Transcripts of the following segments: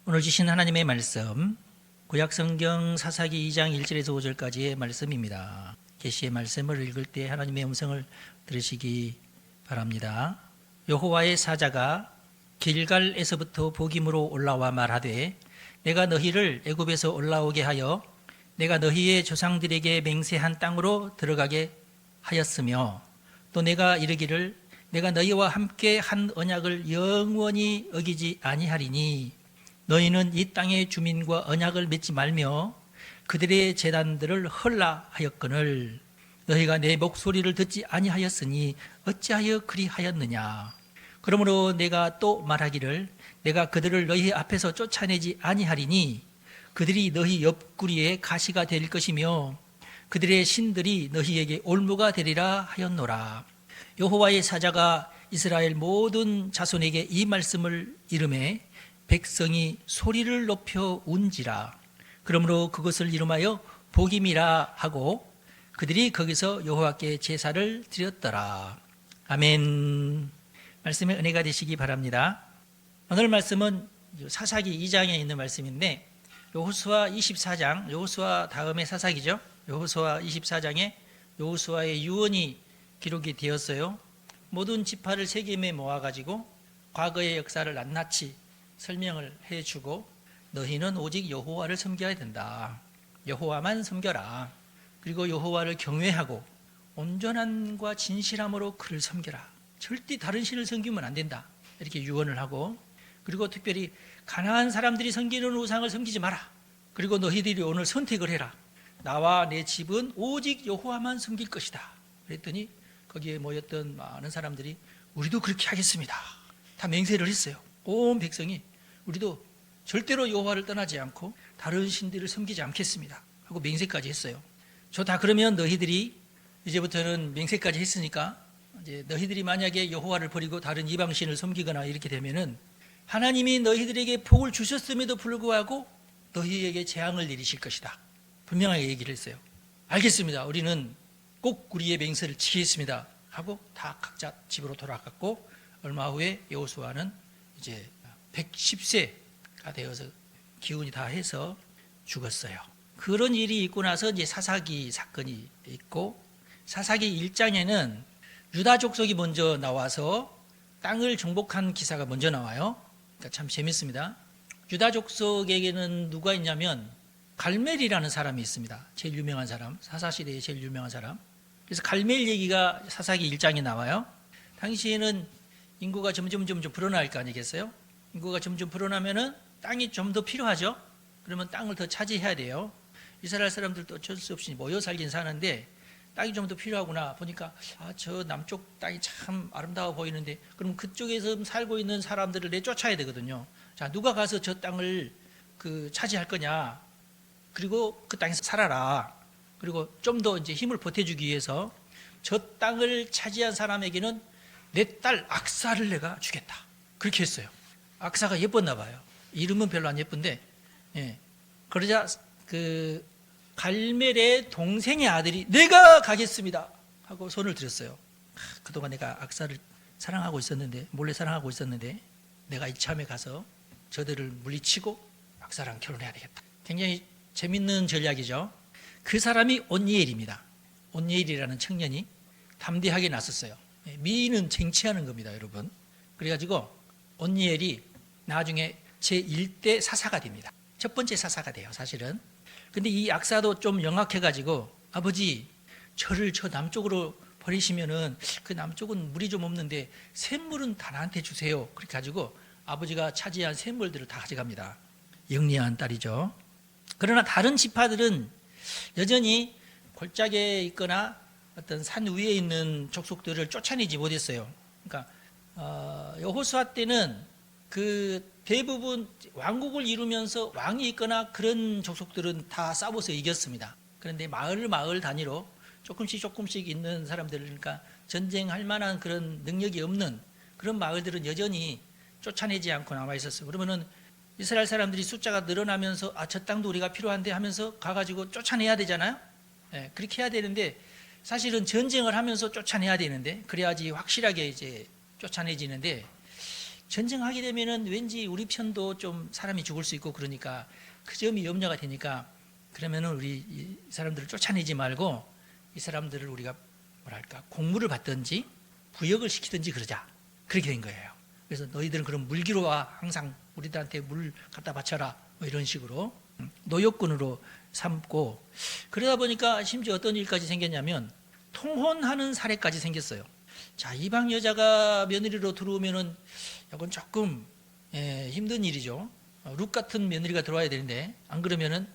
오늘 주신 하나님의 말씀, 구약성경 사사기 2장 1절에서 5절까지의 말씀입니다. 계시의 말씀을 읽을 때 하나님의 음성을 들으시기 바랍니다. 여호와의 사자가 길갈에서부터 복임으로 올라와 말하되 내가 너희를 애굽에서 올라오게 하여 내가 너희의 조상들에게 맹세한 땅으로 들어가게 하였으며 또 내가 이르기를 내가 너희와 함께 한 언약을 영원히 어기지 아니하리니 너희는 이 땅의 주민과 언약을 맺지 말며 그들의 제단들을 헐라 하였거늘 너희가 내 목소리를 듣지 아니하였으니 어찌하여 그리하였느냐. 그러므로 내가 또 말하기를 내가 그들을 너희 앞에서 쫓아내지 아니하리니 그들이 너희 옆구리에 가시가 될 것이며 그들의 신들이 너희에게 올무가 되리라 하였노라. 여호와의 사자가 이스라엘 모든 자손에게 이 말씀을 이르매 백성이 소리를 높여 운지라. 그러므로 그것을 이름하여 복임이라 하고 그들이 거기서 여호와께 제사를 드렸더라. 아멘. 말씀의 은혜가 되시기 바랍니다. 오늘 말씀은 사사기 2장에 있는 말씀인데 여호수아 24장, 여호수아 다음에 사사기죠. 여호수아 24장에 여호수아의 유언이 기록이 되었어요. 모든 지파를 세겜에 모아가지고 과거의 역사를 낱낱이 설명을 해주고 너희는 오직 여호와를 섬겨야 된다. 여호와만 섬겨라. 그리고 여호와를 경외하고 온전함과 진실함으로 그를 섬겨라. 절대 다른 신을 섬기면 안 된다. 이렇게 유언을 하고 그리고 특별히 가나안 사람들이 섬기는 우상을 섬기지 마라. 그리고 너희들이 오늘 선택을 해라. 나와 내 집은 오직 여호와만 섬길 것이다. 그랬더니 거기에 모였던 많은 사람들이 우리도 그렇게 하겠습니다. 다 맹세를 했어요. 온 백성이 우리도 절대로 여호와를 떠나지 않고 다른 신들을 섬기지 않겠습니다 하고 맹세까지 했어요. 좋다. 그러면 너희들이 이제부터는 맹세까지 했으니까 이제 너희들이 만약에 여호와를 버리고 다른 이방신을 섬기거나 이렇게 되면은 하나님이 너희들에게 복을 주셨음에도 불구하고 너희에게 재앙을 내리실 것이다. 분명하게 얘기를 했어요. 알겠습니다. 우리는 꼭 우리의 맹세를 지키겠습니다 하고 다 각자 집으로 돌아갔고 얼마 후에 여호수아는 이제 110세가 되어서 기운이 다 해서 죽었어요. 그런 일이 있고 나서 이제 사사기 사건이 있고 사사기 1장에는 유다 족속이 먼저 나와서 땅을 정복한 기사가 먼저 나와요. 그러니까 참 재밌습니다. 유다 족속에게는 누가 있냐면 갈멜이라는 사람이 있습니다. 제일 유명한 사람, 사사시대의 제일 유명한 사람. 그래서 갈멜 얘기가 사사기 1장에 나와요. 당시에는 인구가 점점 불어날 거 아니겠어요? 인구가 점점 불어나면은 땅이 좀 더 필요하죠. 그러면 땅을 더 차지해야 돼요. 이스라엘 사람들도 어쩔 수 없이 모여 살긴 사는데 땅이 좀 더 필요하구나 보니까 저 남쪽 땅이 참 아름다워 보이는데 그럼 그쪽에서 살고 있는 사람들을 내쫓아야 되거든요. 자, 누가 가서 저 땅을 차지할 거냐? 그리고 그 땅에서 살아라. 그리고 좀 더 이제 힘을 보태주기 위해서 저 땅을 차지한 사람에게는 내 딸 악사를 내가 주겠다. 그렇게 했어요. 악사가 예뻤나 봐요. 이름은 별로 안 예쁜데, 예. 그러자 갈멜의 동생의 아들이 내가 가겠습니다 하고 손을 들었어요. 그동안 내가 악사를 사랑하고 있었는데, 몰래 사랑하고 있었는데, 내가 이참에 가서 저들을 물리치고 악사랑 결혼해야 되겠다. 굉장히 재밌는 전략이죠. 그 사람이 온니엘입니다. 온니엘이라는 청년이 담대하게 나섰어요. 미인은 쟁취하는 겁니다, 여러분. 그래가지고 온니엘이 나중에 제1대 사사가 됩니다. 첫 번째 사사가 돼요, 사실은. 근데 이 악사도 좀 영악해가지고 아버지, 저를 저 남쪽으로 버리시면은 그 남쪽은 물이 좀 없는데 샘물은 다 나한테 주세요. 그렇게 가지고 아버지가 차지한 샘물들을 다 가져갑니다. 영리한 딸이죠. 그러나 다른 지파들은 여전히 골짜기에 있거나 어떤 산 위에 있는 족속들을 쫓아내지 못했어요. 그러니까 여호수아 때는 대부분 왕국을 이루면서 왕이 있거나 그런 족속들은 다 싸워서 이겼습니다. 그런데 마을 단위로 조금씩 있는 사람들, 그러니까 전쟁할 만한 그런 능력이 없는 그런 마을들은 여전히 쫓아내지 않고 남아 있었어요. 그러면은 이스라엘 사람들이 숫자가 늘어나면서 저 땅도 우리가 필요한데 하면서 가가지고 쫓아내야 되잖아요. 네, 그렇게 해야 되는데 사실은 전쟁을 하면서 쫓아내야 되는데 그래야지 확실하게 이제 쫓아내지는데 전쟁하게 되면은 왠지 우리 편도 좀 사람이 죽을 수 있고 그러니까 그 점이 염려가 되니까 그러면은 우리 이 사람들을 쫓아내지 말고 이 사람들을 우리가 뭐랄까 공물을 받든지 부역을 시키든지 그러자. 그렇게 된 거예요. 그래서 너희들은 그럼 물기로 와. 항상 우리들한테 물 갖다 바쳐라. 뭐 이런 식으로 노역군으로 삼고 그러다 보니까 심지어 어떤 일까지 생겼냐면 통혼하는 사례까지 생겼어요. 자, 이방 여자가 며느리로 들어오면은 이건 조금 힘든 일이죠. 룩 같은 며느리가 들어와야 되는데 안 그러면은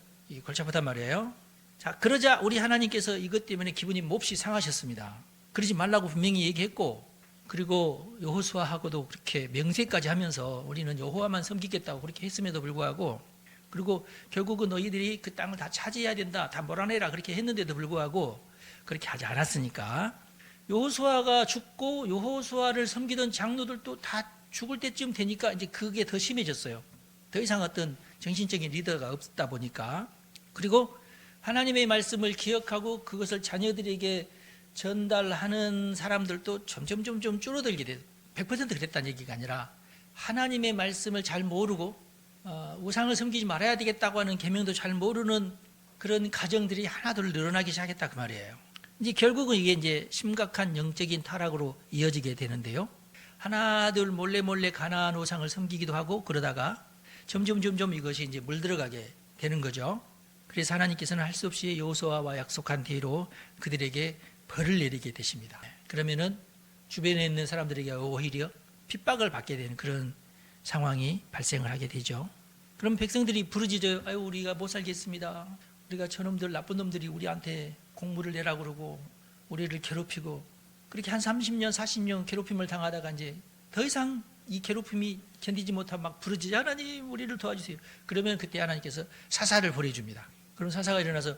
골치 아프단 말이에요. 자, 그러자 우리 하나님께서 이것 때문에 기분이 몹시 상하셨습니다. 그러지 말라고 분명히 얘기했고 그리고 여호수아하고도 그렇게 명세까지 하면서 우리는 여호와만 섬기겠다고 그렇게 했음에도 불구하고 그리고 결국은 너희들이 그 땅을 다 차지해야 된다. 다 몰아내라. 그렇게 했는데도 불구하고 그렇게 하지 않았으니까 여호수아가 죽고 여호수아를 섬기던 장로들도 다 죽을 때쯤 되니까 이제 그게 더 심해졌어요. 더 이상 어떤 정신적인 리더가 없다 보니까 그리고 하나님의 말씀을 기억하고 그것을 자녀들에게 전달하는 사람들도 점점 줄어들게 돼요. 100% 그랬다는 얘기가 아니라 하나님의 말씀을 잘 모르고 우상을 섬기지 말아야 되겠다고 하는 계명도 잘 모르는 그런 가정들이 하나둘 늘어나기 시작했다 그 말이에요. 이제 결국은 이게 이제 심각한 영적인 타락으로 이어지게 되는데요. 하나둘 몰래 가나안 우상을 섬기기도 하고 그러다가 점점 이것이 이제 물들어가게 되는 거죠. 그래서 하나님께서는 할 수 없이 여호수아와 약속한 뒤로 그들에게 벌을 내리게 되십니다. 그러면은 주변에 있는 사람들에게 오히려 핍박을 받게 되는 그런 상황이 발생을 하게 되죠. 그럼 백성들이 부르짖어요. 아유, 우리가 못 살겠습니다. 우리가 저놈들 나쁜 놈들이 우리한테 공물을 내라고 그러고 우리를 괴롭히고 그렇게 한 30년 40년 괴롭힘을 당하다가 이제 더 이상 이 괴롭힘이 견디지 못하면 막 부르짖어 하나님 우리를 도와주세요. 그러면 그때 하나님께서 사사를 보내줍니다. 그럼 사사가 일어나서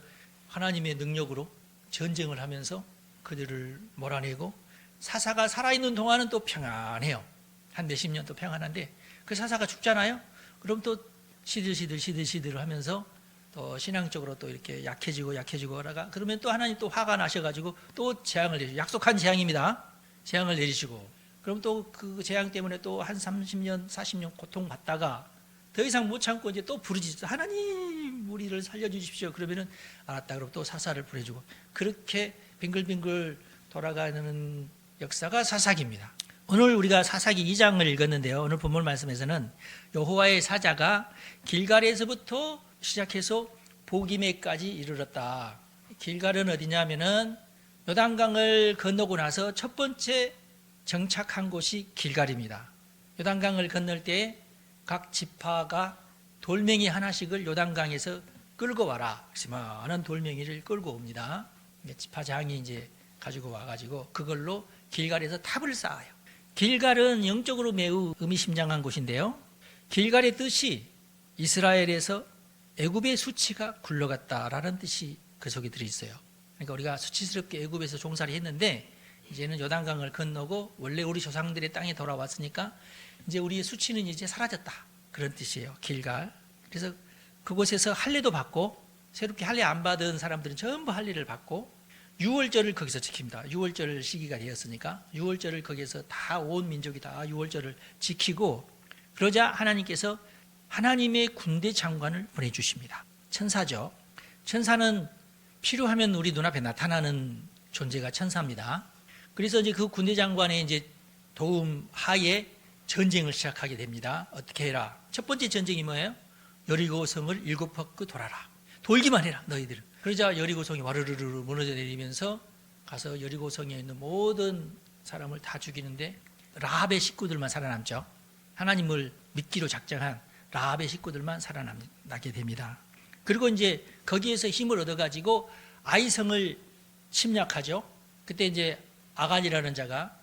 하나님의 능력으로 전쟁을 하면서 그들을 몰아내고 사사가 살아있는 동안은 또 평안해요. 한 몇십 년 또 평안한데 그 사사가 죽잖아요. 그럼 또 시들 하면서 또 신앙적으로 또 이렇게 약해지고 하다가 그러면 또 하나님 또 화가 나셔가지고 또 재앙을 내리시고 약속한 재앙입니다. 재앙을 내리시고 그럼 또 그 재앙 때문에 또 한 30년 40년 고통받다가 더 이상 못 참고 이제 또 부르짖어 하나님 우리를 살려주십시오. 그러면은 알았다 그러면 또 사사를 보내주고 그렇게 빙글빙글 돌아가는 역사가 사사기입니다. 오늘 우리가 사사기 2장을 읽었는데요. 오늘 본문 말씀에서는 여호와의 사자가 길갈에서부터 시작해서 보기메까지 이르렀다. 길갈은 어디냐면은 요단강을 건너고 나서 첫 번째 정착한 곳이 길갈입니다. 요단강을 건널 때 각 지파가 돌멩이 하나씩을 요단강에서 끌고 와라. 많은 돌멩이를 끌고 옵니다. 지파장이 이제 가지고 와가지고 그걸로 길갈에서 탑을 쌓아요. 길갈은 영적으로 매우 의미심장한 곳인데요. 길갈의 뜻이 이스라엘에서 애굽의 수치가 굴러갔다라는 뜻이 그 속에 들어있어요. 그러니까 우리가 수치스럽게 애굽에서 종살이 했는데 이제는 요단강을 건너고 원래 우리 조상들의 땅에 돌아왔으니까 이제 우리의 수치는 이제 사라졌다. 그런 뜻이에요. 길갈. 그래서 그곳에서 할례도 받고 새롭게 할례 안 받은 사람들은 전부 할례를 받고 유월절을 거기서 지킵니다. 유월절 시기가 되었으니까 유월절을 거기서 다 온 민족이 다 유월절을 지키고 그러자 하나님께서 하나님의 군대 장관을 보내주십니다. 천사죠. 천사는 필요하면 우리 눈앞에 나타나는 존재가 천사입니다. 그래서 이제 그 군대 장관의 이제 도움 하에 전쟁을 시작하게 됩니다. 어떻게 해라? 첫 번째 전쟁이 뭐예요? 여리고성을 7바퀴 돌아라. 돌기만 해라, 너희들은. 그러자 여리고성이 와르르르 무너져 내리면서 가서 여리고성에 있는 모든 사람을 다 죽이는데 라합의 식구들만 살아남죠. 하나님을 믿기로 작정한 라합의 식구들만 살아나게 됩니다. 그리고 이제 거기에서 힘을 얻어가지고 아이성을 침략하죠. 그때 이제 아간이라는 자가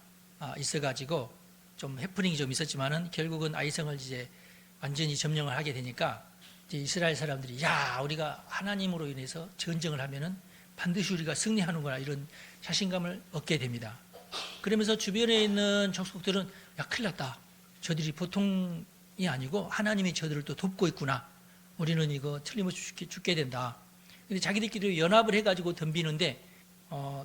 있어가지고 좀 해프닝이 좀 있었지만은 결국은 아이성을 이제 완전히 점령을 하게 되니까 이제 이스라엘 사람들이 야 우리가 하나님으로 인해서 전쟁을 하면은 반드시 우리가 승리하는구나 이런 자신감을 얻게 됩니다. 그러면서 주변에 있는 족속들은 야 큰일 났다. 저들이 보통이 아니고 하나님이 저들을 또 돕고 있구나. 우리는 이거 틀림없이 죽게 된다. 근데 자기들끼리 연합을 해가지고 덤비는데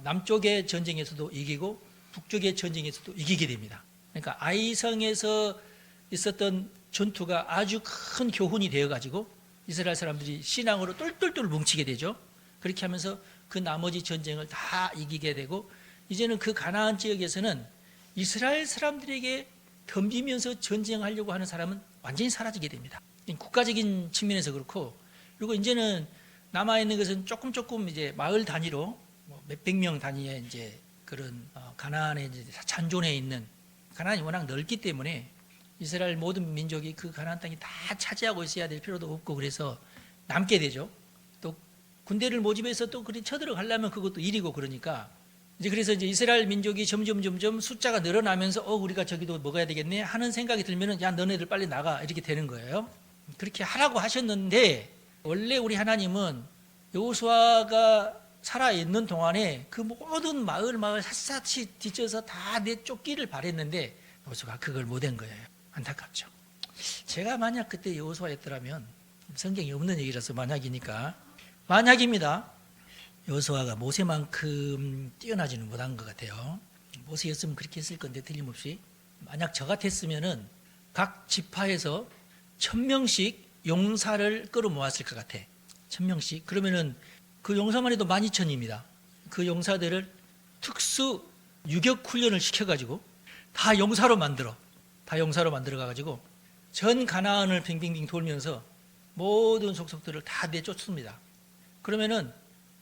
남쪽의 전쟁에서도 이기고 북쪽의 전쟁에서도 이기게 됩니다. 그러니까 아이성에서 있었던 전투가 아주 큰 교훈이 되어가지고 이스라엘 사람들이 신앙으로 똘똘똘 뭉치게 되죠. 그렇게 하면서 그 나머지 전쟁을 다 이기게 되고 이제는 그 가나안 지역에서는 이스라엘 사람들에게 덤비면서 전쟁하려고 하는 사람은 완전히 사라지게 됩니다. 국가적인 측면에서 그렇고, 그리고 이제는 남아있는 것은 조금 이제 마을 단위로 몇백 명 단위의 이제 그런 가나안에 이제 잔존해 있는, 가나안이 워낙 넓기 때문에 이스라엘 모든 민족이 그 가나안 땅이 다 차지하고 있어야 될 필요도 없고, 그래서 남게 되죠. 또 군대를 모집해서 또 그리 쳐들어가려면 그것도 일이고, 그러니까 그래서 이제 이스라엘 민족이 점점 숫자가 늘어나면서 우리가 저기도 먹어야 되겠네 하는 생각이 들면은 야, 너네들 빨리 나가, 이렇게 되는 거예요. 그렇게 하라고 하셨는데, 원래 우리 하나님은 여호수아가 살아있는 동안에 그 모든 마을 샅샅이 뒤져서 다 내쫓기를 바랬는데 여호수아가 그걸 못한 거예요. 안타깝죠. 제가 만약 그때 여호수아였더라면, 성경이 없는 얘기라서 만약입니다. 여호수아가 모세만큼 뛰어나지는 못한 것 같아요. 모세였으면 그렇게 했을 건데 틀림없이. 만약 저 같았으면은 각 지파에서 1000명씩 용사를 끌어모았을 것 같아. 1000명씩. 그러면은 그 용사만 해도 12,000입니다. 그 용사들을 특수 유격 훈련을 시켜가지고 다 용사로 만들어가지고 전 가나안을 빙빙빙 돌면서 모든 속속들을 다 내쫓습니다. 그러면은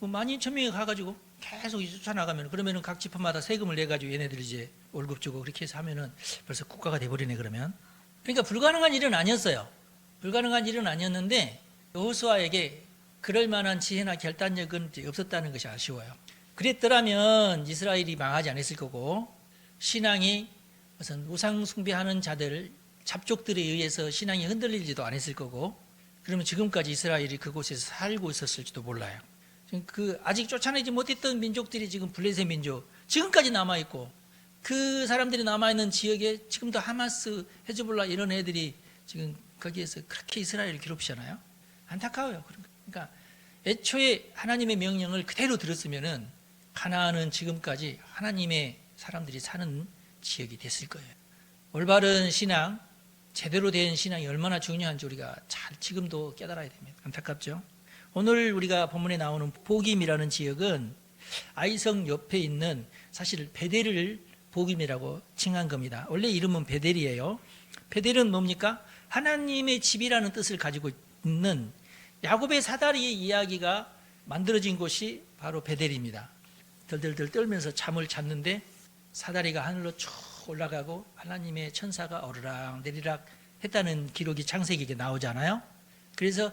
12,000명이 가가지고 계속 쫓아나가면, 그러면은 각 지파마다 세금을 내가지고 얘네들이 이제 월급 주고 그렇게 해서 하면은 벌써 국가가 돼버리네, 그러면. 그러니까 불가능한 일은 아니었어요. 불가능한 일은 아니었는데 여호수아에게 그럴 만한 지혜나 결단력은 없었다는 것이 아쉬워요. 그랬더라면 이스라엘이 망하지 않았을 거고, 신앙이 무슨 우상 숭배하는 자들, 잡족들에 의해서 신앙이 흔들리지도 않았을 거고, 그러면 지금까지 이스라엘이 그곳에서 살고 있었을지도 몰라요. 아직 쫓아내지 못했던 민족들이 지금 블레셋 민족, 지금까지 남아있고, 그 사람들이 남아있는 지역에 지금도 하마스, 헤즈볼라 이런 애들이 지금 거기에서 그렇게 이스라엘을 괴롭히잖아요. 안타까워요. 그러니까 애초에 하나님의 명령을 그대로 들었으면은 가나안은 지금까지 하나님의 사람들이 사는 지역이 됐을 거예요. 올바른 신앙, 제대로 된 신앙이 얼마나 중요한지 우리가 잘 지금도 깨달아야 됩니다. 안타깝죠? 오늘 우리가 본문에 나오는 보김이라는 지역은 아이성 옆에 있는, 사실 베델을 보김이라고 칭한 겁니다. 원래 이름은 베델이에요. 베델은 뭡니까? 하나님의 집이라는 뜻을 가지고 있는 야곱의 사다리의 이야기가 만들어진 곳이 바로 베델입니다. 덜덜덜 떨면서 잠을 잤는데 사다리가 하늘로 쭉 올라가고 하나님의 천사가 오르락 내리락 했다는 기록이 창세기에 나오잖아요. 그래서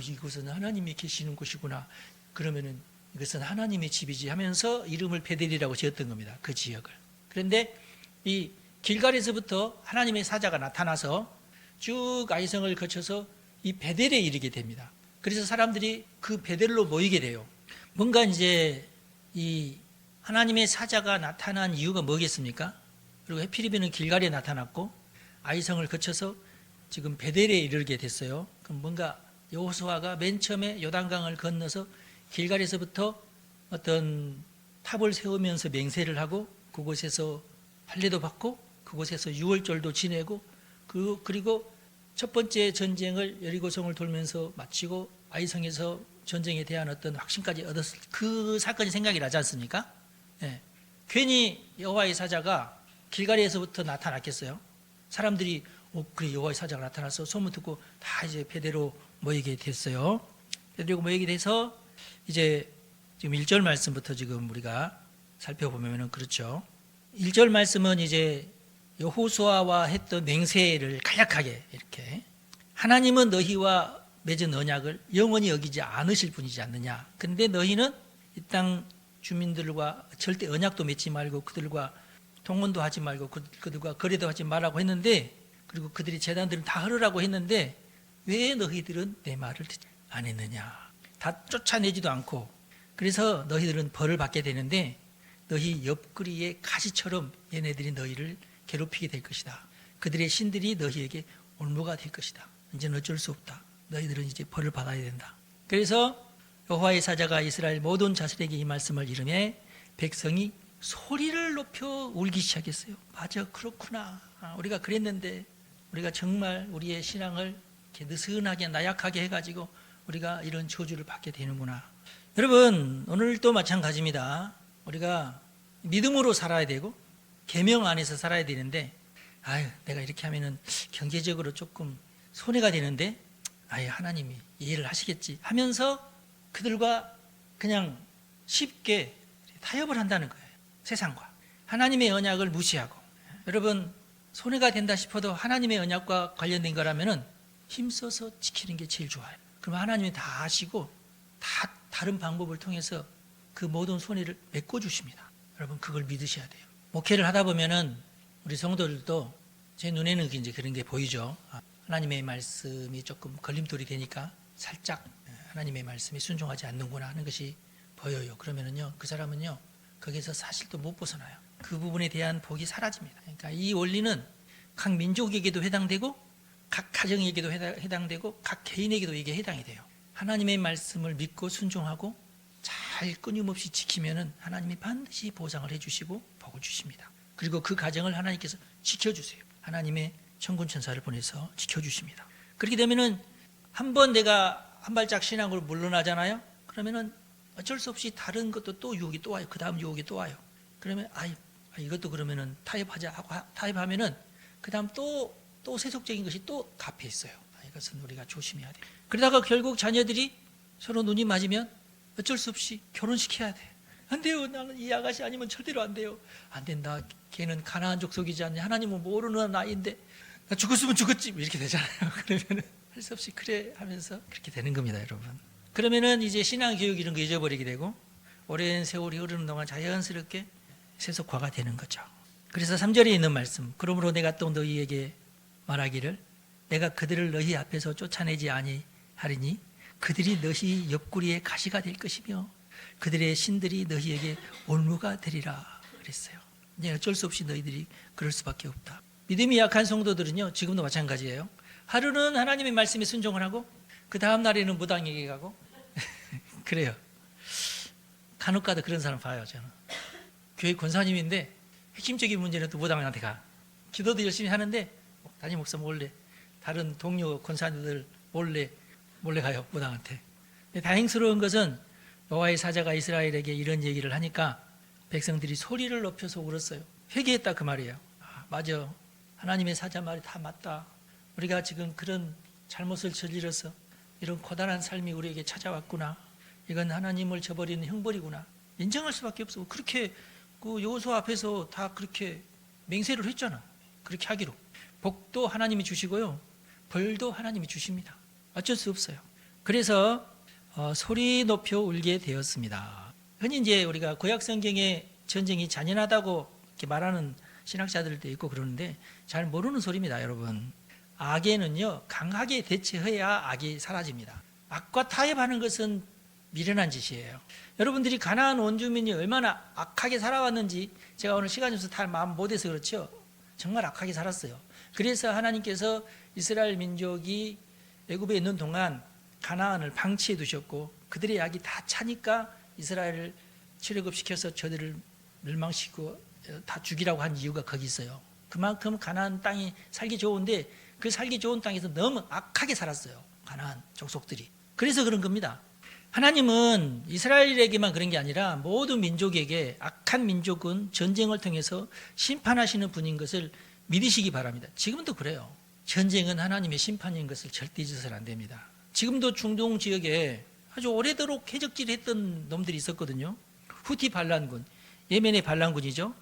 이곳은 하나님이 계시는 곳이구나, 그러면은 이것은 하나님의 집이지 하면서 이름을 베델이라고 지었던 겁니다. 그 지역을. 그런데 이 길갈에서부터 하나님의 사자가 나타나서 쭉 아이성을 거쳐서 이 베델에 이르게 됩니다. 그래서 사람들이 그 베델로 모이게 돼요. 뭔가 이제 이 하나님의 사자가 나타난 이유가 뭐겠습니까? 그리고 해피리비는 길갈에 나타났고 아이성을 거쳐서 지금 베델에 이르게 됐어요. 그럼 뭔가 여호수아가 맨 처음에 요단강을 건너서 길갈에서부터 어떤 탑을 세우면서 맹세를 하고 그곳에서 할례도 받고 그곳에서 유월절도 지내고 그리고 첫 번째 전쟁을 여리고성을 돌면서 마치고 아이성에서 전쟁에 대한 어떤 확신까지 얻었을 그 사건이 생각이 나지 않습니까? 네. 괜히 여호와의 사자가 길갈에서부터 나타났겠어요? 사람들이 그래 여호와의 사자가 나타나서 소문 듣고 다 이제 베델로 모이게 됐어요. 베델로 모이게 돼서 이제 지금 1절 말씀부터 지금 우리가 살펴보면은 그렇죠. 1절 말씀은 이제 여호수아와 했던 맹세를 간략하게 이렇게, 하나님은 너희와 맺은 언약을 영원히 여기지 않으실 분이지 않느냐. 근데 너희는 이 땅 주민들과 절대 언약도 맺지 말고 그들과 동원도 하지 말고 그들과 거래도 하지 말라고 했는데, 그리고 그들이 제단들은 다 흐르라고 했는데 왜 너희들은 내 말을 듣지 안 했느냐. 다 쫓아내지도 않고. 그래서 너희들은 벌을 받게 되는데 너희 옆구리의 가시처럼 얘네들이 너희를 괴롭히게 될 것이다. 그들의 신들이 너희에게 올무가 될 것이다. 이제는 어쩔 수 없다. 너희들은 이제 벌을 받아야 된다. 그래서 여호와의 사자가 이스라엘 모든 자손에게 이 말씀을 이르매 백성이 소리를 높여 울기 시작했어요. 맞아, 그렇구나. 우리가 그랬는데 우리가 정말 우리의 신앙을 이렇게 느슨하게 나약하게 해가지고 우리가 이런 저주를 받게 되는구나. 여러분, 오늘도 마찬가지입니다. 우리가 믿음으로 살아야 되고 계명 안에서 살아야 되는데, 아유, 내가 이렇게 하면은 경제적으로 조금 손해가 되는데, 아유, 하나님이 이해를 하시겠지 하면서 그들과 그냥 쉽게 타협을 한다는 거예요. 세상과 하나님의 언약을 무시하고. 여러분, 손해가 된다 싶어도 하나님의 언약과 관련된 거라면은 힘써서 지키는 게 제일 좋아요. 그럼 하나님이 다 아시고 다 다른 방법을 통해서 그 모든 손해를 메꿔주십니다. 여러분, 그걸 믿으셔야 돼요. 목회를 하다 보면은 우리 성도들도 제 눈에는 이제 그런 게 보이죠. 하나님의 말씀이 조금 걸림돌이 되니까 살짝 하나님의 말씀에 순종하지 않는구나 하는 것이 보여요. 그러면은요, 그 사람은요, 거기서 사실 또 못 벗어나요. 그 부분에 대한 복이 사라집니다. 그러니까 이 원리는 각 민족에게도 해당되고 각 가정에게도 해당되고 각 개인에게도 이게 해당이 돼요. 하나님의 말씀을 믿고 순종하고 잘 끊임없이 지키면은 하나님이 반드시 보상을 해주시고 복을 주십니다. 그리고 그 가정을 하나님께서 지켜주세요. 하나님의 천군 천사를 보내서 지켜주십니다. 그렇게 되면은 한번 내가 한 발짝 신앙으로 물러나잖아요. 그러면은 어쩔 수 없이 다른 것도 또 유혹이 또 와요. 그 다음 유혹이 또 와요. 그러면 이것도 그러면은 타협하자 하고 타협하면은 그 다음 또 세속적인 것이 또 갚여 있어요. 이것은 우리가 조심해야 돼요. 그러다가 결국 자녀들이 서로 눈이 맞으면 어쩔 수 없이 결혼시켜야 돼. 안 돼요. 나는 이 아가씨 아니면 절대로 안 돼요. 안 된다. 걔는 가나안 족속이지 않냐. 하나님은 모르는 아이인데 나 죽었으면 죽었지. 이렇게 되잖아요. 그러면은 할 수 없이 그래 하면서 그렇게 되는 겁니다, 여러분. 그러면은 이제 신앙 교육 이런 거 잊어버리게 되고 오랜 세월이 흐르는 동안 자연스럽게 세속화가 되는 거죠. 그래서 3절에 있는 말씀, 그러므로 내가 또 너희에게 말하기를 내가 그들을 너희 앞에서 쫓아내지 아니하리니 그들이 너희 옆구리에 가시가 될 것이며 그들의 신들이 너희에게 올무가 되리라 그랬어요. 이제 어쩔 수 없이 너희들이 그럴 수밖에 없다. 믿음이 약한 성도들은요, 지금도 마찬가지예요. 하루는 하나님의 말씀에 순종을 하고 그 다음 날에는 무당에게 가고 그래요. 간혹가다 그런 사람 봐요. 저는 교회 권사님인데 핵심적인 문제는 또 무당한테 가. 기도도 열심히 하는데 담임 목사 몰래, 다른 동료 권사님들 몰래 가요, 무당한테. 다행스러운 것은 여호와의 사자가 이스라엘에게 이런 얘기를 하니까 백성들이 소리를 높여서 울었어요. 회개했다 그 말이에요. 맞아, 하나님의 사자 말이 다 맞다. 우리가 지금 그런 잘못을 저질러서 이런 고단한 삶이 우리에게 찾아왔구나. 이건 하나님을 저버리는 형벌이구나. 인정할 수밖에 없어. 그렇게 그 여호수아 앞에서 다 그렇게 맹세를 했잖아. 그렇게 하기로. 복도 하나님이 주시고요, 벌도 하나님이 주십니다. 어쩔 수 없어요. 그래서 소리 높여 울게 되었습니다. 흔히 이제 우리가 구약 성경에 전쟁이 잔인하다고 이렇게 말하는 신학자들도 있고 그러는데 잘 모르는 소리입니다, 여러분. 악에는요, 강하게 대처해야 악이 사라집니다. 악과 타협하는 것은 미련한 짓이에요. 여러분들이 가나안 원주민이 얼마나 악하게 살아왔는지 제가 오늘 시간이 없어서 다 마음 못해서 그렇죠. 정말 악하게 살았어요. 그래서 하나님께서 이스라엘 민족이 애굽에 있는 동안 가나안을 방치해 두셨고 그들의 약이 다 차니까 이스라엘을 출애굽시켜서 저들을 멸망시키고 다 죽이라고 한 이유가 거기 있어요. 그만큼 가나안 땅이 살기 좋은데 그 살기 좋은 땅에서 너무 악하게 살았어요, 가나안 족속들이. 그래서 그런 겁니다. 하나님은 이스라엘에게만 그런 게 아니라 모든 민족에게, 악한 민족은 전쟁을 통해서 심판하시는 분인 것을 믿으시기 바랍니다. 지금도 그래요. 전쟁은 하나님의 심판인 것을 절대 잊어서는 안 됩니다. 지금도 중동 지역에 아주 오래도록 해적질했던 놈들이 있었거든요. 후티 반란군, 예멘의 반란군이죠.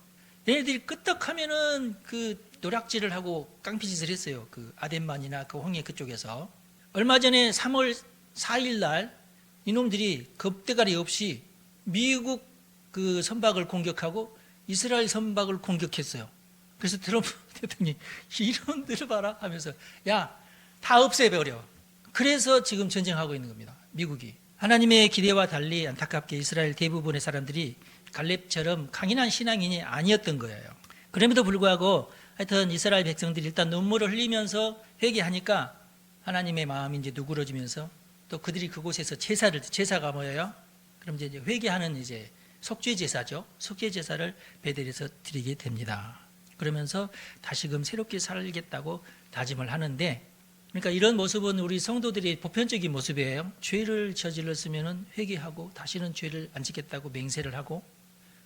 얘네들이 끄떡하면은 그 노략질을 하고 깡패짓을 했어요. 그 아덴만이나 그 홍해 그쪽에서. 얼마 전에 3월 4일 날 이놈들이 겁대가리 없이 미국 그 선박을 공격하고 이스라엘 선박을 공격했어요. 그래서 트럼프 대통령이 이런들 봐라 하면서 야, 다 없애버려. 그래서 지금 전쟁하고 있는 겁니다, 미국이. 하나님의 기대와 달리 안타깝게 이스라엘 대부분의 사람들이 갈렙처럼 강인한 신앙인이 아니었던 거예요. 그럼에도 불구하고 하여튼 이스라엘 백성들이 일단 눈물을 흘리면서 회개하니까 하나님의 마음이 이제 누그러지면서 또 그들이 그곳에서 제사가 뭐예요? 그럼 이제 회개하는 이제 속죄 제사죠. 속죄 제사를 베델에서 드리게 됩니다. 그러면서 다시금 새롭게 살겠다고 다짐을 하는데, 그러니까 이런 모습은 우리 성도들의 보편적인 모습이에요. 죄를 저질렀으면 회개하고 다시는 죄를 안 짓겠다고 맹세를 하고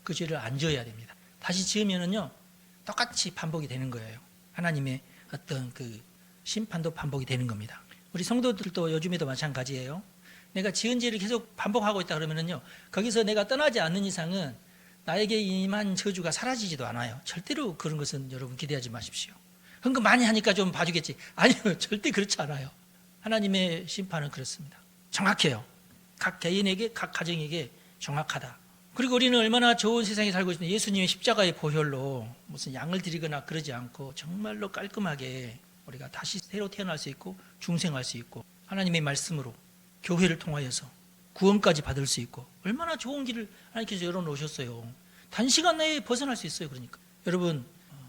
그 죄를 안 지어야 됩니다. 다시 지으면은요 똑같이 반복이 되는 거예요. 하나님의 어떤 그 심판도 반복이 되는 겁니다. 우리 성도들도 요즘에도 마찬가지예요. 내가 지은 죄를 계속 반복하고 있다 그러면은요 거기서 내가 떠나지 않는 이상은 나에게 임한 저주가 사라지지도 않아요. 절대로 그런 것은 여러분 기대하지 마십시오. 헌금 많이 하니까 좀 봐주겠지. 아니요, 절대 그렇지 않아요. 하나님의 심판은 그렇습니다. 정확해요. 각 개인에게, 각 가정에게 정확하다. 그리고 우리는 얼마나 좋은 세상에 살고 있는데 예수님의 십자가의 보혈로 무슨 양을 드리거나 그러지 않고 정말로 깔끔하게 우리가 다시 새로 태어날 수 있고 중생할 수 있고 하나님의 말씀으로 교회를 통하여서 구원까지 받을 수 있고 얼마나 좋은 길을 하나님께서 열어놓으셨어요. 단시간 내에 벗어날 수 있어요. 그러니까 여러분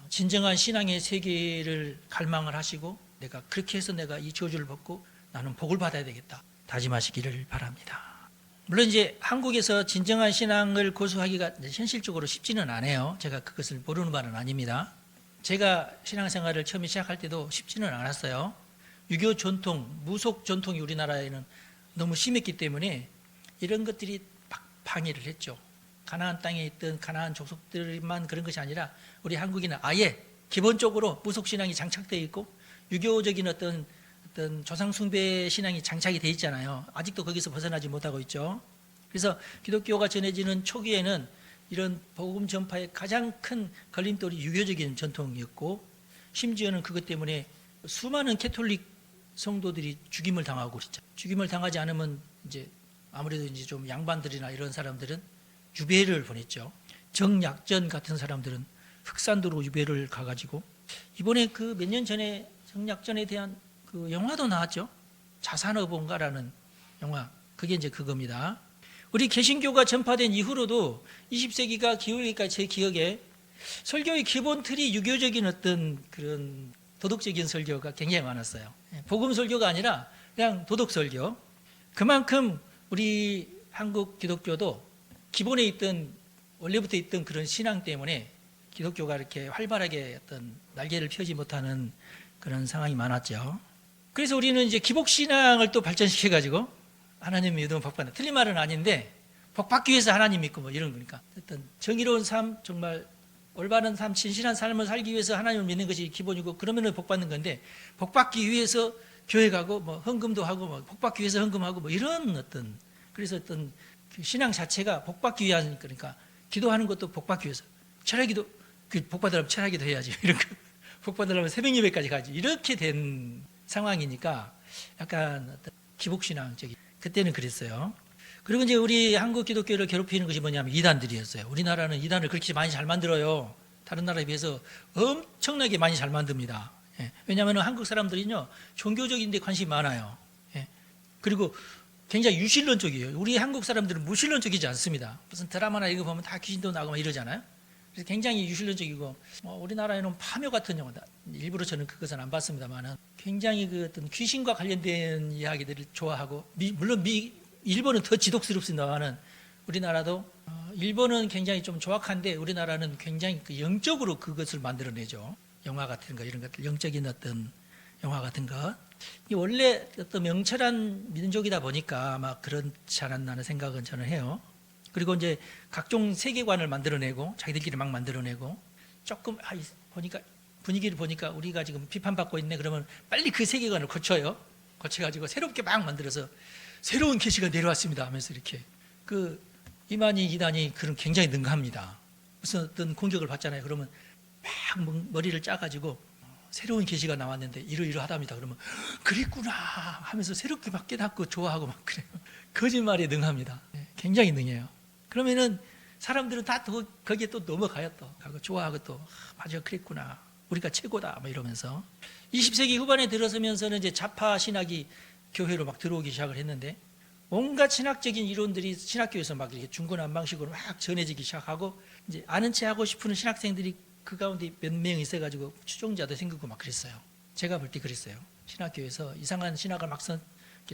진정한 신앙의 세계를 갈망을 하시고 내가 그렇게 해서 내가 이 저주를 벗고 나는 복을 받아야 되겠다 다짐하시기를 바랍니다. 물론 이제 한국에서 진정한 신앙을 고수하기가 현실적으로 쉽지는 않아요. 제가 그것을 모르는 바는 아닙니다. 제가 신앙생활을 처음에 시작할 때도 쉽지는 않았어요. 유교 전통, 무속 전통이 우리나라에는 너무 심했기 때문에 이런 것들이 방해를 했죠. 가나안 땅에 있던 가나안 족속들만 그런 것이 아니라 우리 한국인은 아예 기본적으로 무속신앙이 장착되어 있고 유교적인 어떤 조상 숭배 신앙이 장착이 되어 있잖아요. 아직도 거기서 벗어나지 못하고 있죠. 그래서 기독교가 전해지는 초기에는 이런 복음 전파의 가장 큰 걸림돌이 유교적인 전통이었고 심지어는 그것 때문에 수많은 캐톨릭 성도들이 죽임을 당하고 그랬죠. 죽임을 당하지 않으면 이제 아무래도 이제 좀 양반들이나 이런 사람들은 유배를 보냈죠. 정약전 같은 사람들은 흑산도로 유배를 가가지고 이번에 그 몇 년 전에 정약전에 대한 그 영화도 나왔죠. 자산어본가라는 영화. 그게 이제 그겁니다. 우리 개신교가 전파된 이후로도 20세기가 기울기까지 제 기억에 설교의 기본 틀이 유교적인 어떤 그런 도덕적인 설교가 굉장히 많았어요. 복음 설교가 아니라 그냥 도덕 설교. 그만큼 우리 한국 기독교도 기본에 있던 원래부터 있던 그런 신앙 때문에 기독교가 이렇게 활발하게 어떤 날개를 펴지 못하는 그런 상황이 많았죠. 그래서 우리는 이제 기복신앙을 또 발전시켜 가지고 하나님 믿으면 복받는다. 틀린 말은 아닌데 복받기 위해서 하나님 믿고 뭐 이런 거니까 어떤 정의로운 삶, 정말 올바른 삶, 진실한 삶을 살기 위해서 하나님을 믿는 것이 기본이고 그러면은 복받는 건데 복받기 위해서 교회 가고 뭐 헌금도 하고 뭐 복받기 위해서 헌금하고 뭐 이런 어떤 그래서 어떤 신앙 자체가 복받기 위한 그러니까 기도하는 것도 복받기 위해서 철야기도 그 복받으려면 철야기도 해야지 이런 거 복받으려면 새벽 예배까지 가지 이렇게 된 상황이니까 약간 어떤 기복신앙적인 그때는 그랬어요. 그리고 이제 우리 한국 기독교를 괴롭히는 것이 뭐냐면 이단들이었어요. 우리나라는 이단을 그렇게 많이 잘 만들어요. 다른 나라에 비해서 엄청나게 많이 잘 만듭니다. 왜냐하면 한국 사람들이요 종교적인 데 관심이 많아요. 그리고 굉장히 유신론적이에요. 우리 한국 사람들은 무신론적이지 않습니다. 무슨 드라마나 이거 보면 다 귀신도 나오고 막 이러잖아요. 그래서 굉장히 유신론적이고 우리나라에는 파묘 같은 영화다. 일부러 저는 그것은 안 봤습니다만은 굉장히 그 어떤 귀신과 관련된 이야기들을 좋아하고 물론 일본은 더 지독스럽습니다만은 우리나라도 일본은 굉장히 좀 조악한데 우리나라는 굉장히 그 영적으로 그것을 만들어내죠. 영화 같은 거 이런 것들 영적인 어떤 영화 같은 것. 원래 어떤 명철한 민족이다 보니까 아마 그렇지 않았나 하는 생각은 저는 해요. 그리고 이제 각종 세계관을 만들어내고 자기들끼리 막 만들어내고 조금 보니까 분위기를 보니까 우리가 지금 비판받고 있네 그러면 빨리 그 세계관을 고쳐가지고 새롭게 막 만들어서 새로운 계시가 내려왔습니다 하면서 이렇게 그 이만희 이단이 그런 굉장히 능가합니다. 무슨 어떤 공격을 받잖아요. 그러면 막 머리를 짜가지고 새로운 계시가 나왔는데 이러이러하답니다. 그러면 그랬구나 하면서 새롭게 막 깨닫고 좋아하고 막 그래요. 거짓말에 능합니다. 굉장히 능해요. 그러면은 사람들은 다 거기에 또 넘어가요. 또 가고 좋아하고 또 맞아 그랬구나 우리가 최고다 막 이러면서 20세기 후반에 들어서면서는 이제 좌파 신학이 교회로 막 들어오기 시작을 했는데 온갖 신학적인 이론들이 신학교에서 막 이렇게 중구난방식으로 막 전해지기 시작하고 이제 아는 체 하고 싶은 신학생들이 그 가운데 몇 명 있어가지고 추종자도 생기고 막 그랬어요. 제가 볼 때 그랬어요. 신학교에서 이상한 신학을 막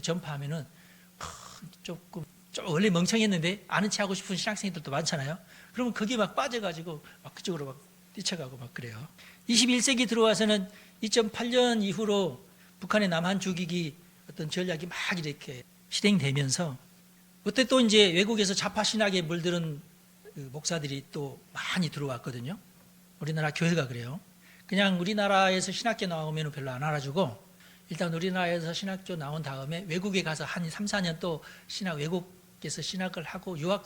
전파하면은 조금 원래 멍청했는데 아는 체 하고 싶은 신학생들도 많잖아요. 그러면 거기에 막 빠져가지고 막 그쪽으로 막 뛰쳐가고 막 그래요. 21세기 들어와서는 2008년 이후로 북한의 남한 죽이기 어떤 전략이 막 이렇게 실행되면서 그때 또 이제 외국에서 좌파 신학에 물들은 그 목사들이 또 많이 들어왔거든요. 우리나라 교회가 그래요. 그냥 우리나라에서 신학교 나오면 별로 안 알아주고 일단 우리나라에서 신학교 나온 다음에 외국에 가서 한 3, 4년 또 외국에서 신학을 하고 유학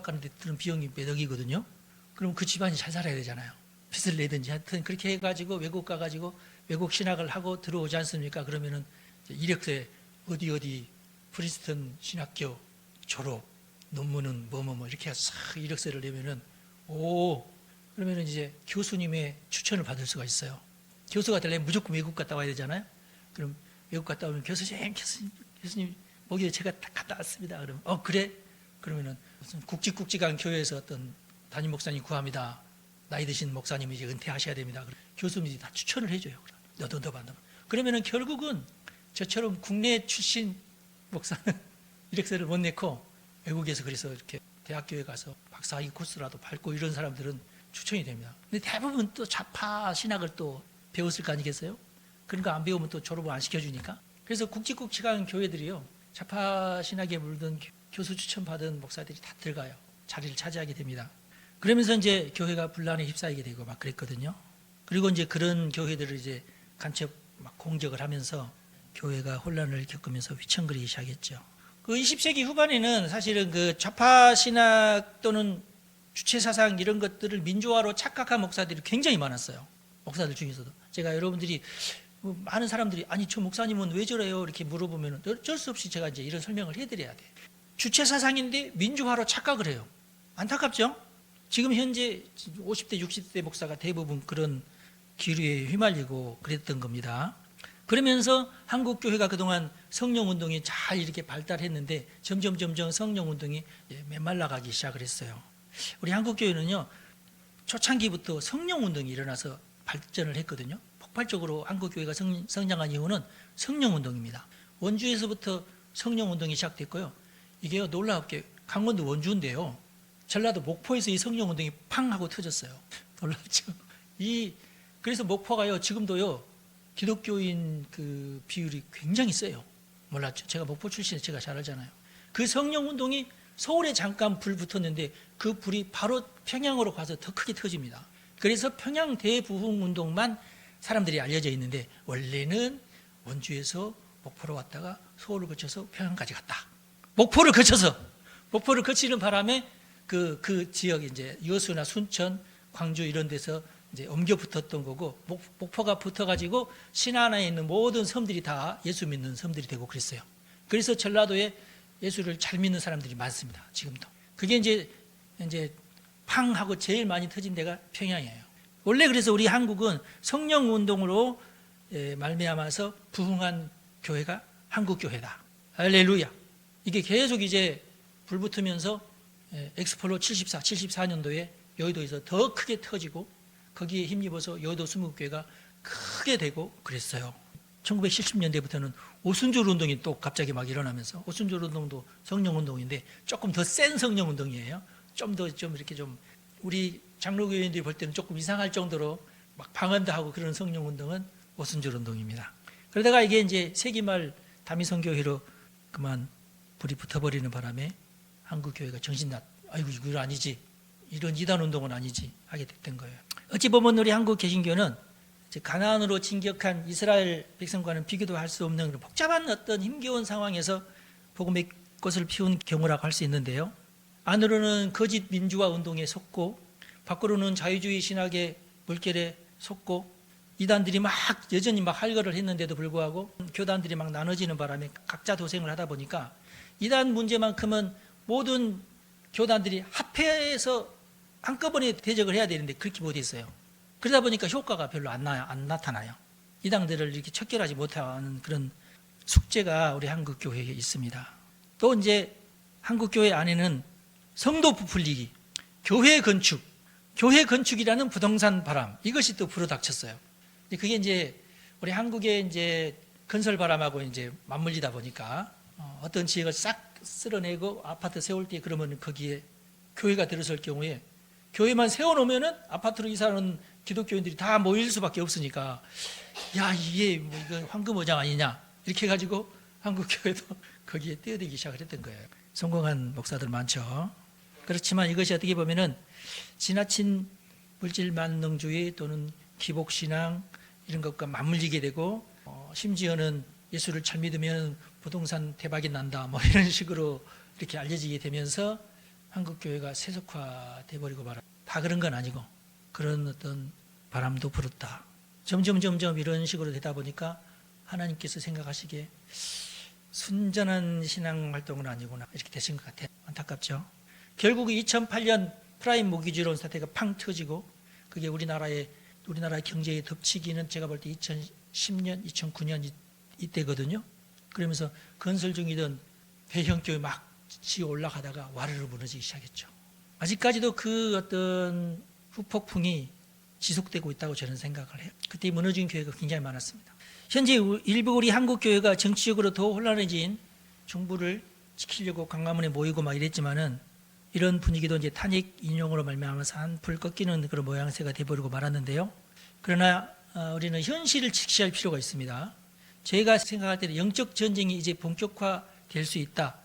가는 데 드는 비용이 몇 억이거든요. 그럼 그 집안이 잘 살아야 되잖아요. 빚을 내든지 하여튼 그렇게 해가지고 외국 가가지고 외국 신학을 하고 들어오지 않습니까? 그러면은 이력서에 어디 프린스턴 신학교 졸업 논문은 뭐 이렇게 싹 이력서를 내면은 그러면은 이제 교수님의 추천을 받을 수가 있어요. 교수가 되려면 무조건 외국 갔다 와야 되잖아요. 그럼 외국 갔다 오면 교수님 목요일 제가 갔다 왔습니다. 그러면 그래? 그러면은 무슨 굵직굵직한 교회에서 어떤 담임 목사님 구합니다. 나이 드신 목사님이 이제 은퇴하셔야 됩니다. 교수님이 다 추천을 해줘요. 너도 받는. 그러면은 결국은 저처럼 국내 출신 목사는 이력서를 못 내고 외국에서 그래서 이렇게 대학교에 가서 박사학위 코스라도 밟고 이런 사람들은 추천이 됩니다. 근데 대부분 또 좌파 신학을 또 배웠을 거 아니겠어요? 그러니까 안 배우면 또 졸업을 안 시켜주니까. 그래서 굵직굵직한 교회들이요. 좌파 신학에 물든 교수 추천 받은 목사들이 다 들어가요. 자리를 차지하게 됩니다. 그러면서 이제 교회가 분란에 휩싸이게 되고 막 그랬거든요. 그리고 이제 그런 교회들을 이제 간첩 막 공격을 하면서 교회가 혼란을 겪으면서 휘청거리기 시작했죠. 그 20세기 후반에는 사실은 그 좌파 신학 또는 주체 사상 이런 것들을 민주화로 착각한 목사들이 굉장히 많았어요. 목사들 중에서도. 제가 여러분들이 많은 사람들이 아니 저 목사님은 왜 저래요? 이렇게 물어보면 어쩔 수 없이 제가 이제 이런 설명을 해드려야 돼. 주체 사상인데 민주화로 착각을 해요. 안타깝죠? 지금 현재 50대, 60대 목사가 대부분 그런 기류에 휘말리고 그랬던 겁니다. 그러면서 한국 교회가 그동안 성령 운동이 잘 이렇게 발달했는데 점점 성령 운동이 메말라가기 시작을 했어요. 우리 한국 교회는요 초창기부터 성령 운동이 일어나서 발전을 했거든요. 폭발적으로 한국 교회가 성장한 이유는 성령 운동입니다. 원주에서부터 성령 운동이 시작됐고요. 이게요 놀랍게 강원도 원주인데요. 전라도 목포에서 이 성령 운동이 팡 하고 터졌어요. 놀랍죠? 그래서 목포가요 지금도요 기독교인 그 비율이 굉장히 세요. 몰랐죠? 제가 목포 출신에 제가 잘 알잖아요. 그 성령 운동이 서울에 잠깐 불 붙었는데 그 불이 바로 평양으로 가서 더 크게 터집니다. 그래서 평양 대부흥 운동만 사람들이 알려져 있는데 원래는 원주에서 목포로 왔다가 서울을 거쳐서 평양까지 갔다. 목포를 거치는 바람에 그 지역 이제 여수나 순천, 광주 이런 데서 이제 옮겨 붙었던 거고 목포가 붙어가지고 신안에 있는 모든 섬들이 다 예수 믿는 섬들이 되고 그랬어요. 그래서 전라도에 예수를 잘 믿는 사람들이 많습니다. 지금도. 그게 이제 팡 하고 제일 많이 터진 데가 평양이에요. 원래 그래서 우리 한국은 성령 운동으로 말미암아서 부흥한 교회가 한국 교회다. 할렐루야. 이게 계속 이제 불 붙으면서 엑스폴로 74년도에 여의도에서 더 크게 터지고 거기에 힘입어서 여의도 수목교회가 크게 되고 그랬어요. 1970년대부터는 오순절 운동이 또 갑자기 막 일어나면서 오순절 운동도 성령 운동인데 조금 더 센 성령 운동이에요. 좀 이렇게 좀 우리 장로교인들이 볼 때는 조금 이상할 정도로 막 방언도 하고 그런 성령 운동은 오순절 운동입니다. 그러다가 이게 이제 세기말 다미성교회로 그만 불이 붙어버리는 바람에 한국 교회가 아이고 이거 아니지. 이런 이단 운동은 아니지 하게 됐던 거예요. 어찌 보면 우리 한국 개신교는 가나안으로 진격한 이스라엘 백성과는 비교도 할 수 없는 복잡한 어떤 힘겨운 상황에서 복음의 꽃을 피운 경우라고 할 수 있는데요. 안으로는 거짓 민주화 운동에 속고 밖으로는 자유주의 신학의 물결에 속고 이단들이 여전히 할거를 했는데도 불구하고 교단들이 나눠지는 바람에 각자 도생을 하다 보니까 이단 문제만큼은 모든 교단들이 합해서 한꺼번에 대적을 해야 되는데 그렇게 못했어요. 그러다 보니까 효과가 별로 안 나타나요. 이단들을 이렇게 척결하지 못하는 그런 숙제가 우리 한국 교회에 있습니다. 또 이제 한국 교회 안에는 성도 부풀리기, 교회 건축이라는 부동산 바람 이것이 또 불어닥쳤어요. 그게 이제 우리 한국의 이제 건설 바람하고 이제 맞물리다 보니까 어떤 지역을 싹 쓸어내고 아파트 세울 때 그러면 거기에 교회가 들어설 경우에 교회만 세워놓으면은 아파트로 이사하는 기독교인들이 다 모일 수밖에 없으니까 야 이게 뭐 이거 황금어장 아니냐 이렇게 해가지고 한국교회도 거기에 뛰어들기 시작을 했던 거예요. 성공한 목사들 많죠. 그렇지만 이것이 어떻게 보면은 지나친 물질 만능주의 또는 기복신앙 이런 것과 맞물리게 되고 심지어는 예수를 잘 믿으면 부동산 대박이 난다 뭐 이런 식으로 이렇게 알려지게 되면서 한국교회가 세속화돼 버리고 말아. 다 그런 건 아니고 그런 어떤 바람도 불었다. 점점 이런 식으로 되다 보니까 하나님께서 생각하시기에 순전한 신앙 활동은 아니구나 이렇게 되신 것 같아요. 안타깝죠. 결국 2008년 프라임 모기지론 사태가 팡 터지고 그게 우리나라 경제의 덮치기는 제가 볼 때 2010년, 2009년 이때거든요. 그러면서 건설 중이던 대형교회 막 지어 올라가다가 와르르 무너지기 시작했죠. 아직까지도 그 어떤 후폭풍이 지속되고 있다고 저는 생각을 해요. 그때 무너진 교회가 굉장히 많았습니다. 현재 일부 우리 한국 교회가 정치적으로 더 혼란해진 정부를 지키려고 광화문에 모이고 막 이랬지만은 이런 분위기도 이제 탄핵 인용으로 말미암아서 한풀 꺾이는 그런 모양새가 돼버리고 말았는데요. 그러나 우리는 현실을 직시할 필요가 있습니다. 제가 생각할 때는 영적 전쟁이 이제 본격화될 수 있다.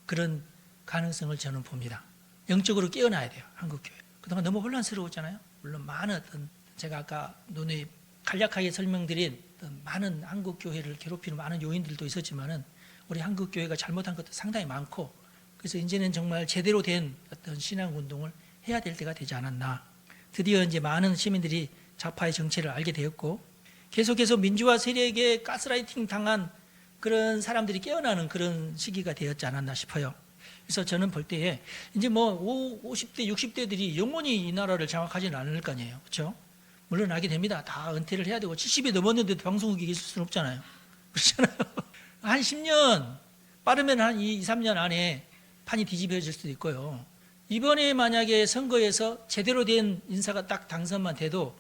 그런 가능성을 저는 봅니다. 영적으로 깨어나야 돼요. 한국 교회. 그동안 너무 혼란스러웠잖아요. 물론 많은 어떤 제가 아까 논의 간략하게 설명드린 어떤 많은 한국 교회를 괴롭히는 많은 요인들도 있었지만은 우리 한국 교회가 잘못한 것도 상당히 많고 그래서 이제는 정말 제대로 된 어떤 신앙 운동을 해야 될 때가 되지 않았나. 드디어 이제 많은 시민들이 좌파의 정체를 알게 되었고 계속해서 민주화 세력에 가스라이팅 당한 그런 사람들이 깨어나는 그런 시기가 되었지 않았나 싶어요. 그래서 저는 볼 때에 이제 뭐 50대, 60대들이 영원히 이 나라를 장악하지는 않을 거 아니에요. 그렇죠? 물러나게 됩니다. 다 은퇴를 해야 되고 70이 넘었는데도 방송국에 있을 수는 없잖아요. 그렇잖아요. 한 10년, 빠르면 한 2, 3년 안에 판이 뒤집어질 수도 있고요. 이번에 만약에 선거에서 제대로 된 인사가 딱 당선만 돼도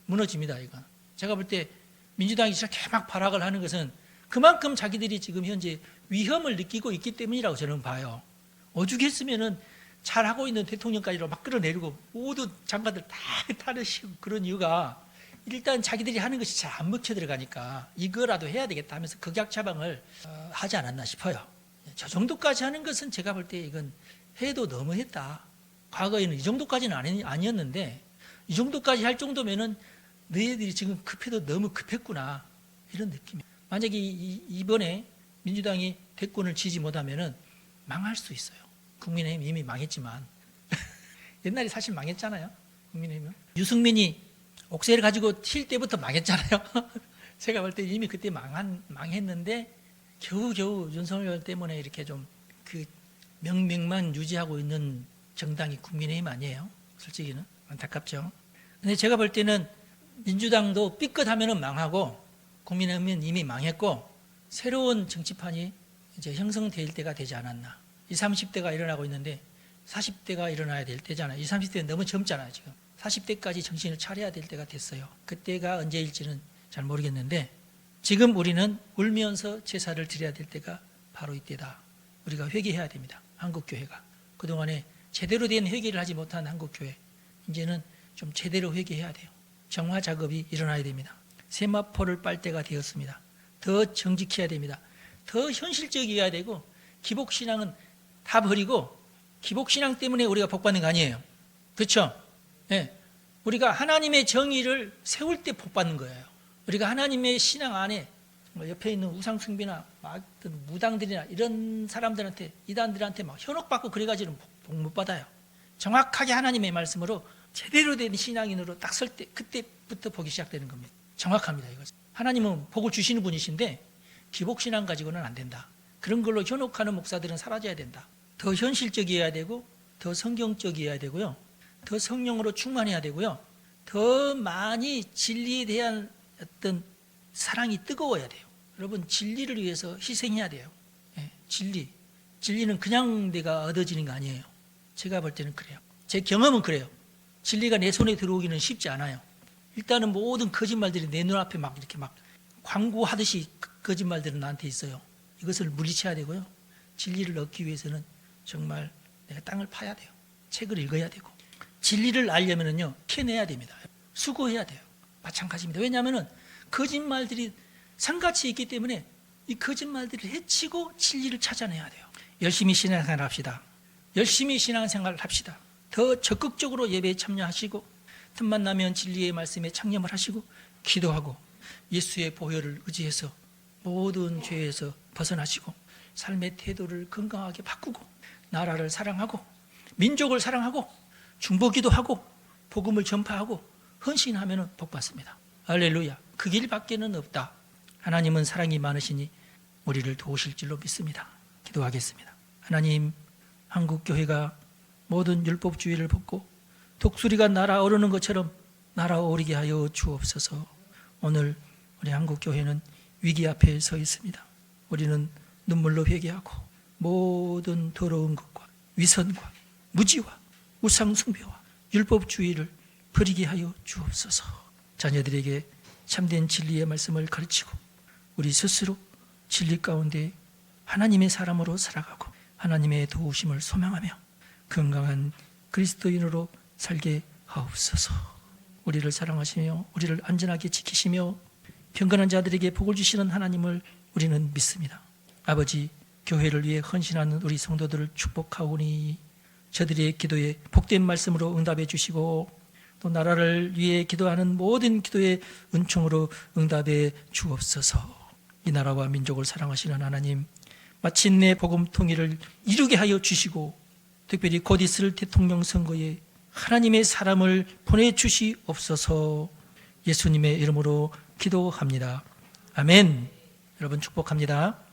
무너집니다. 이건. 제가 볼 때 민주당이 저렇게 막 발악을 하는 것은 그만큼 자기들이 지금 현재 위험을 느끼고 있기 때문이라고 저는 봐요. 오죽했으면은 잘하고 있는 대통령까지로 막 끌어내리고 모두 장관들 다 타르시고 그런 이유가 일단 자기들이 하는 것이 잘 안 먹혀 들어가니까 이거라도 해야 되겠다 하면서 극약 처방을 하지 않았나 싶어요. 저 정도까지 하는 것은 제가 볼 때 이건 해도 너무했다. 과거에는 이 정도까지는 아니었는데 이 정도까지 할 정도면은 너희들이 지금 급해도 너무 급했구나 이런 느낌이에요. 만약에 이번에 민주당이 대권을 지지 못하면은 망할 수 있어요. 국민의힘 이미 망했지만 옛날에 사실 망했잖아요. 국민의힘은 유승민이 옥새를 가지고 튈 때부터 망했잖아요. 제가 볼 때 이미 그때 망했는데 겨우겨우 윤석열 때문에 이렇게 좀 그 명맥만 유지하고 있는 정당이 국민의힘 아니에요. 솔직히는 안타깝죠. 근데 제가 볼 때는 민주당도 삐끗하면은 망하고 국민의힘은 이미 망했고 새로운 정치판이 이제 형성될 때가 되지 않았나. 20, 30대가 일어나고 있는데 40대가 일어나야 될 때잖아요. 20, 30대는 너무 젊잖아요. 지금 40대까지 정신을 차려야 될 때가 됐어요. 그때가 언제일지는 잘 모르겠는데 지금 우리는 울면서 제사를 드려야 될 때가 바로 이때다. 우리가 회개해야 됩니다. 한국교회가 그동안에 제대로 된 회개를 하지 못한 한국교회 이제는 좀 제대로 회개해야 돼요. 정화 작업이 일어나야 됩니다. 세마포를 빨 때가 되었습니다. 더 정직해야 됩니다. 더 현실적이어야 되고 기복신앙은 다 버리고 기복신앙 때문에 우리가 복받는 거 아니에요. 그렇죠? 네. 우리가 하나님의 정의를 세울 때 복받는 거예요. 우리가 하나님의 신앙 안에 옆에 있는 우상숭배나 무당들이나 이런 사람들한테 이단들한테 막 현혹받고 그래가지고는 복 못 받아요. 정확하게 하나님의 말씀으로 제대로 된 신앙인으로 딱 설 때 그때부터 복이 시작되는 겁니다. 정확합니다. 이거. 하나님은 복을 주시는 분이신데 기복신앙 가지고는 안 된다. 그런 걸로 현혹하는 목사들은 사라져야 된다. 더 현실적이어야 되고 더 성경적이어야 되고요. 더 성령으로 충만해야 되고요. 더 많이 진리에 대한 어떤 사랑이 뜨거워야 돼요. 여러분 진리를 위해서 희생해야 돼요. 네, 진리는 그냥 내가 얻어지는 거 아니에요. 제가 볼 때는 그래요. 제 경험은 그래요. 진리가 내 손에 들어오기는 쉽지 않아요. 일단은 모든 거짓말들이 내 눈앞에 막 이렇게 막 광고하듯이 거짓말들은 나한테 있어요. 이것을 물리쳐야 되고요. 진리를 얻기 위해서는 정말 내가 땅을 파야 돼요. 책을 읽어야 되고 진리를 알려면은요 캐내야 됩니다. 수고해야 돼요. 마찬가지입니다. 왜냐하면 거짓말들이 산같이 있기 때문에 이 거짓말들을 해치고 진리를 찾아내야 돼요. 열심히 신앙생활 합시다. 열심히 신앙생활을 합시다. 더 적극적으로 예배에 참여하시고 틈만 나면 진리의 말씀에 창념을 하시고 기도하고 예수의 보혈을 의지해서 모든 죄에서 벗어나시고 삶의 태도를 건강하게 바꾸고 나라를 사랑하고 민족을 사랑하고 중보기도 하고 복음을 전파하고 헌신하면 복 받습니다. 할렐루야. 그 길밖에는 없다. 하나님은 사랑이 많으시니 우리를 도우실 줄로 믿습니다. 기도하겠습니다. 하나님, 한국교회가 모든 율법주의를 벗고 독수리가 날아오르는 것처럼 날아오르게 하여 주옵소서. 오늘 우리 한국교회는 위기 앞에 서 있습니다. 우리는 눈물로 회개하고 모든 더러운 것과 위선과 무지와 우상숭배와 율법주의를 버리게 하여 주옵소서. 자녀들에게 참된 진리의 말씀을 가르치고 우리 스스로 진리 가운데 하나님의 사람으로 살아가고 하나님의 도우심을 소망하며 건강한 그리스도인으로 살게 하옵소서. 우리를 사랑하시며 우리를 안전하게 지키시며 경건한 자들에게 복을 주시는 하나님을 우리는 믿습니다. 아버지, 교회를 위해 헌신하는 우리 성도들을 축복하오니 저들의 기도에 복된 말씀으로 응답해 주시고 또 나라를 위해 기도하는 모든 기도에 은총으로 응답해 주옵소서. 이 나라와 민족을 사랑하시는 하나님, 마침내 복음 통일을 이루게 하여 주시고 특별히 곧 있을 대통령 선거에 하나님의 사람을 보내주시옵소서. 예수님의 이름으로 기도합니다. 아멘. 여러분 축복합니다.